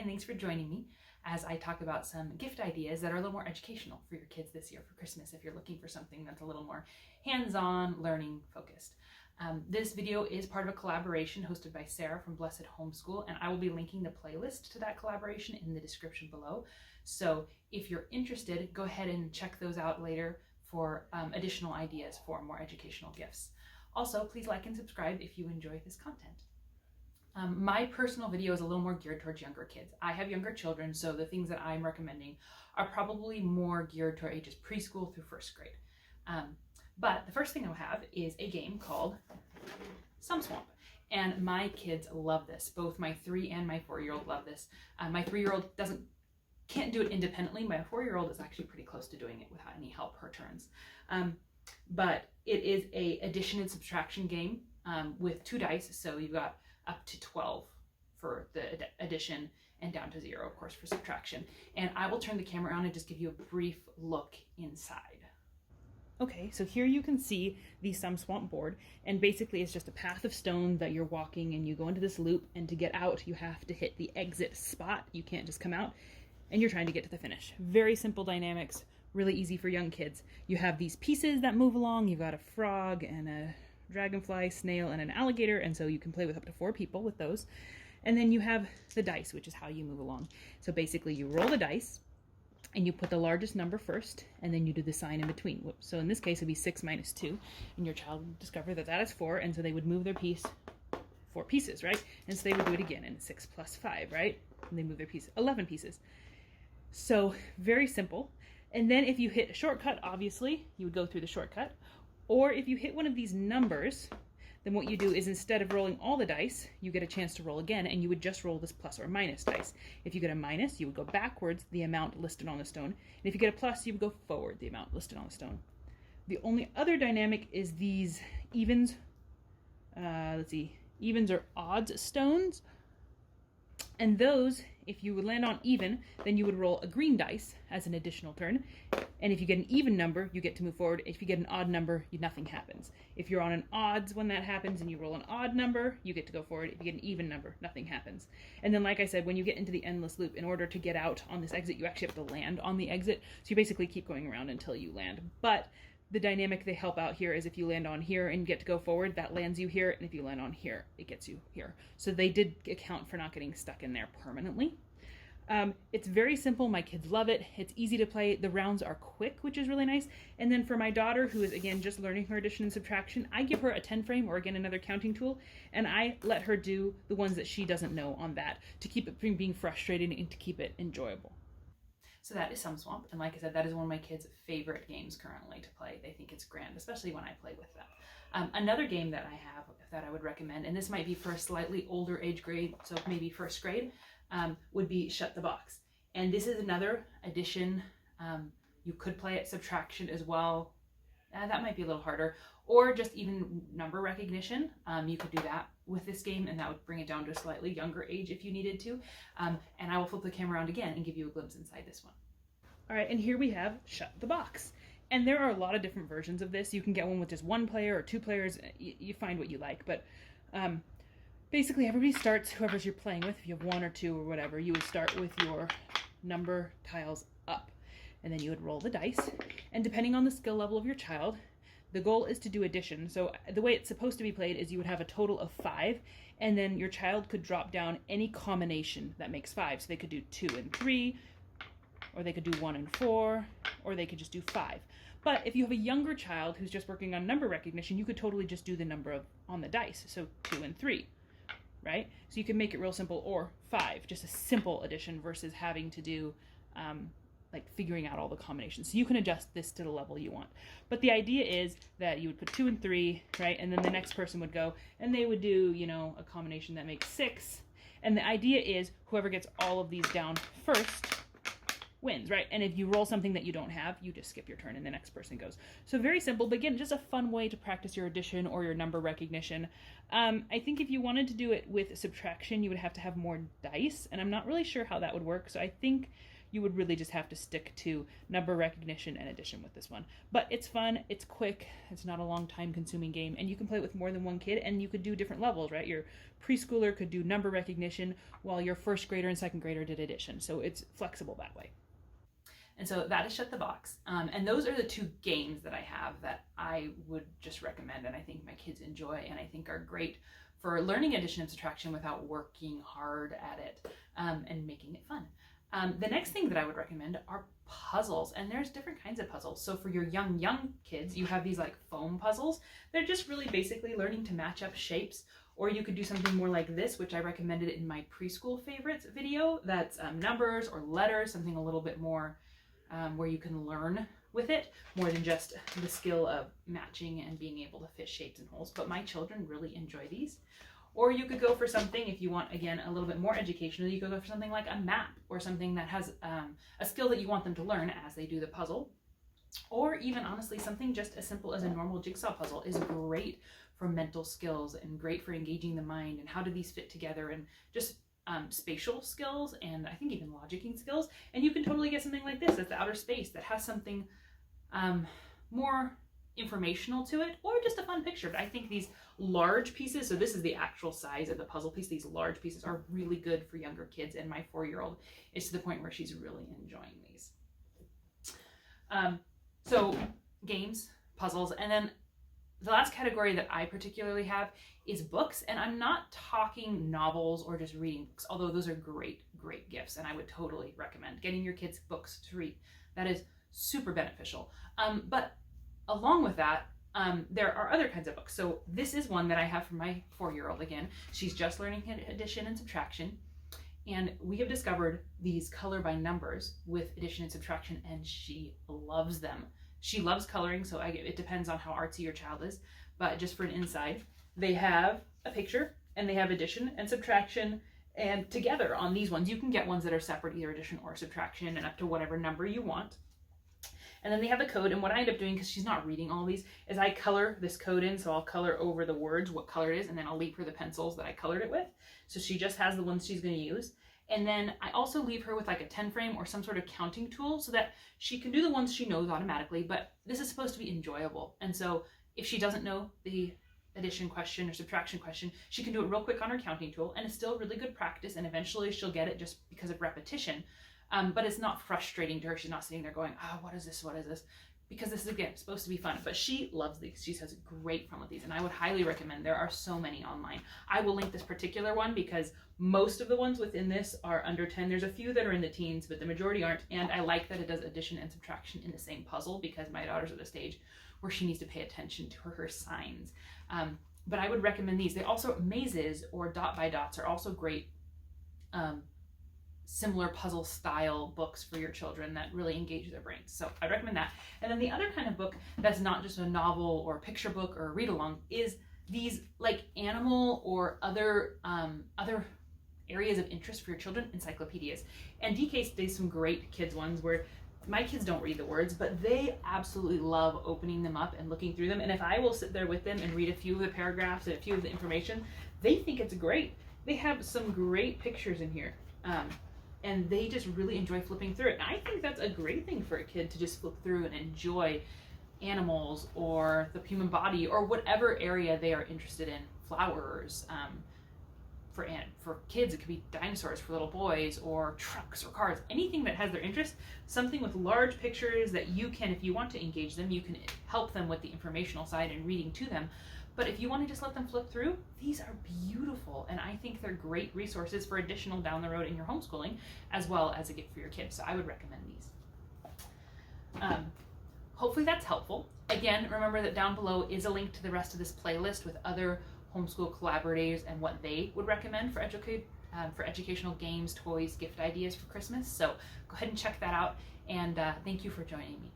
and thanks for joining me as I talk about some gift ideas that are a little more educational for your kids this year for Christmas if you're looking for something that's a little more hands-on, learning focused. This video is part of a collaboration hosted by Sarah from Blessed Homeschool, and I will be linking the playlist to that collaboration in the description below. So if you're interested, go ahead and check those out later for additional ideas for more educational gifts. Also, please like and subscribe if you enjoy this content. My personal video is a little more geared towards younger kids. I have younger children, so the things that I'm recommending are probably more geared toward ages preschool through first grade. But the first thing I'll have is a game called Sum Swamp. And my kids love this. Both my 3 and my 4-year-old love this. My 3-year-old can't do it independently. My 4-year-old is actually pretty close to doing it without any help her turns. But it is a addition and subtraction game with 2 dice. So you've got up to 12 for the addition and down to 0, of course, for subtraction. And I will turn the camera on and just give you a brief look inside. Okay, so here you can see the Sum Swamp board, and basically it's just a path of stone that you're walking, and you go into this loop, and to get out you have to hit the exit spot. You can't just come out, and you're trying to get to the finish. Very simple dynamics, really easy for young kids. You have these pieces that move along. You've got a frog and a dragonfly, snail, and an alligator, and so you can play with up to 4 people with those. And then you have the dice, which is how you move along. So basically you roll the dice, and you put the largest number first, and then you do the sign in between. Whoops. So in this case, it'd be 6 minus 2, and your child would discover that that is 4, and so they would move their piece 4 pieces, right? And so they would do it again, and 6 plus 5, right? And they move their piece 11 pieces. So very simple. And then if you hit a shortcut, obviously, you would go through the shortcut. Or if you hit one of these numbers, then what you do is instead of rolling all the dice, you get a chance to roll again, and you would just roll this plus or minus dice. If you get a minus, you would go backwards the amount listed on the stone. And if you get a plus, you would go forward the amount listed on the stone. The only other dynamic is these evens. Evens or odds stones. And those, if you would land on even, then you would roll a green dice as an additional turn. And if you get an even number, you get to move forward. If you get an odd number, nothing happens. If you're on an odds when that happens and you roll an odd number, you get to go forward. If you get an even number, nothing happens. And then, like I said, when you get into the endless loop, in order to get out on this exit, you actually have to land on the exit. So you basically keep going around until you land. But the dynamic they help out here is if you land on here and get to go forward, that lands you here. And if you land on here, it gets you here. So they did account for not getting stuck in there permanently. It's very simple. My kids love it. It's easy to play. The rounds are quick, which is really nice. And then for my daughter, who is, again, just learning her addition and subtraction, I give her a 10 frame, or again, another counting tool, and I let her do the ones that she doesn't know on that to keep it from being frustrating and to keep it enjoyable. So that is Sum Swamp, and like I said, that is one of my kids' favorite games currently to play. They think it's grand, especially when I play with them. Another game that I have that I would recommend, and this might be for a slightly older age grade, so maybe first grade, would be Shut the Box. And this is another addition. You could play it subtraction as well. That might be a little harder. Or just even number recognition. You could do that with this game, and that would bring it down to a slightly younger age if you needed to. And I will flip the camera around again and give you a glimpse inside this one. All right, and here we have Shut the Box. And there are a lot of different versions of this. You can get one with just 1 player or 2 players. You find what you like. But basically, everybody starts, whoever's you're playing with, if you have 1 or 2 or whatever, you would start with your number tiles up. And then you would roll the dice. And depending on the skill level of your child, the goal is to do addition. So the way it's supposed to be played is you would have a total of 5, and then your child could drop down any combination that makes 5. So they could do 2 and 3, or they could do 1 and 4, or they could just do 5. But if you have a younger child who's just working on number recognition, you could totally just do the number on the dice. So 2 and 3. Right? So you can make it real simple, or 5, just a simple addition versus having to do like figuring out all the combinations. So you can adjust this to the level you want. But the idea is that you would put 2 and 3, right? And then the next person would go and they would do, you know, a combination that makes 6. And the idea is whoever gets all of these down first wins, right? And if you roll something that you don't have, you just skip your turn and the next person goes. So very simple, but again, just a fun way to practice your addition or your number recognition. I think if you wanted to do it with subtraction, you would have to have more dice, and I'm not really sure how that would work. So I think you would really just have to stick to number recognition and addition with this one. But it's fun, it's quick, it's not a long time consuming game, and you can play it with more than one kid, and you could do different levels, right? Your preschooler could do number recognition while your first grader and second grader did addition. So it's flexible that way. And so that is Shut the Box. And those are the two games that I have that I would just recommend and I think my kids enjoy and I think are great for learning addition and subtraction without working hard at it and making it fun. The next thing that I would recommend are puzzles, and there's different kinds of puzzles. So for your young kids, you have these like foam puzzles. They're just really basically learning to match up shapes, or you could do something more like this, which I recommended in my preschool favorites video. That's numbers or letters, something a little bit more where you can learn with it more than just the skill of matching and being able to fit shapes and holes. But my children really enjoy these. Or you could go for something, if you want, again, a little bit more educational, you could go for something like a map or something that has a skill that you want them to learn as they do the puzzle. Or even, honestly, something just as simple as a normal jigsaw puzzle is great for mental skills and great for engaging the mind and how do these fit together and just spatial skills and I think even logicking skills. And you can totally get something like this that's outer space that has something more informational to it, or just a fun picture. But I think these large pieces, so this is the actual size of the puzzle piece, these large pieces are really good for younger kids, and my 4-year-old is to the point where she's really enjoying these. So games, puzzles, and then the last category that I particularly have is books, and I'm not talking novels or just reading books, although those are great gifts, and I would totally recommend getting your kids books to read. That is super beneficial. But along with that, there are other kinds of books. So this is one that I have for my 4-year-old. Again, she's just learning addition and subtraction. And we have discovered these color by numbers with addition and subtraction, and she loves them. She loves coloring, so it depends on how artsy your child is. But just for an insight, they have a picture, and they have addition and subtraction, and together on these ones, you can get ones that are separate, either addition or subtraction, and up to whatever number you want. And then they have a code, and what I end up doing, because she's not reading all these, is I color this code in, so I'll color over the words what color it is, and then I'll leave her the pencils that I colored it with. So she just has the ones she's going to use. And then I also leave her with like a 10 frame or some sort of counting tool so that she can do the ones she knows automatically, but this is supposed to be enjoyable. And so if she doesn't know the addition question or subtraction question, she can do it real quick on her counting tool, and it's still really good practice, and eventually she'll get it just because of repetition. But it's not frustrating to her. She's not sitting there going, oh, what is this? What is this? Because this is, again, supposed to be fun. But she loves these. She has great fun with these. And I would highly recommend. There are so many online. I will link this particular one because most of the ones within this are under 10. There's a few that are in the teens, but the majority aren't. And I like that it does addition and subtraction in the same puzzle because my daughter's at the stage where she needs to pay attention to her signs. But I would recommend these. They also, mazes or dot by dots are also great similar puzzle style books for your children that really engage their brains. So I recommend that. And then the other kind of book that's not just a novel or a picture book or a read along is these like animal or other areas of interest for your children encyclopedias. And DK does some great kids ones where my kids don't read the words, but they absolutely love opening them up and looking through them. And if I will sit there with them and read a few of the paragraphs and a few of the information, they think it's great. They have some great pictures in here. And they just really enjoy flipping through it. And I think that's a great thing for a kid to just flip through and enjoy animals or the human body or whatever area they are interested in. Flowers. For kids, it could be dinosaurs for little boys, or trucks or cars. Anything that has their interest. Something with large pictures that you can, if you want to engage them, you can help them with the informational side and reading to them. But if you want to just let them flip through, these are beautiful. And I think they're great resources for additional down the road in your homeschooling, as well as a gift for your kids. So I would recommend these. Hopefully that's helpful. Again, remember that down below is a link to the rest of this playlist with other homeschool collaborators and what they would recommend for educational games, toys, gift ideas for Christmas. So go ahead and check that out. And thank you for joining me.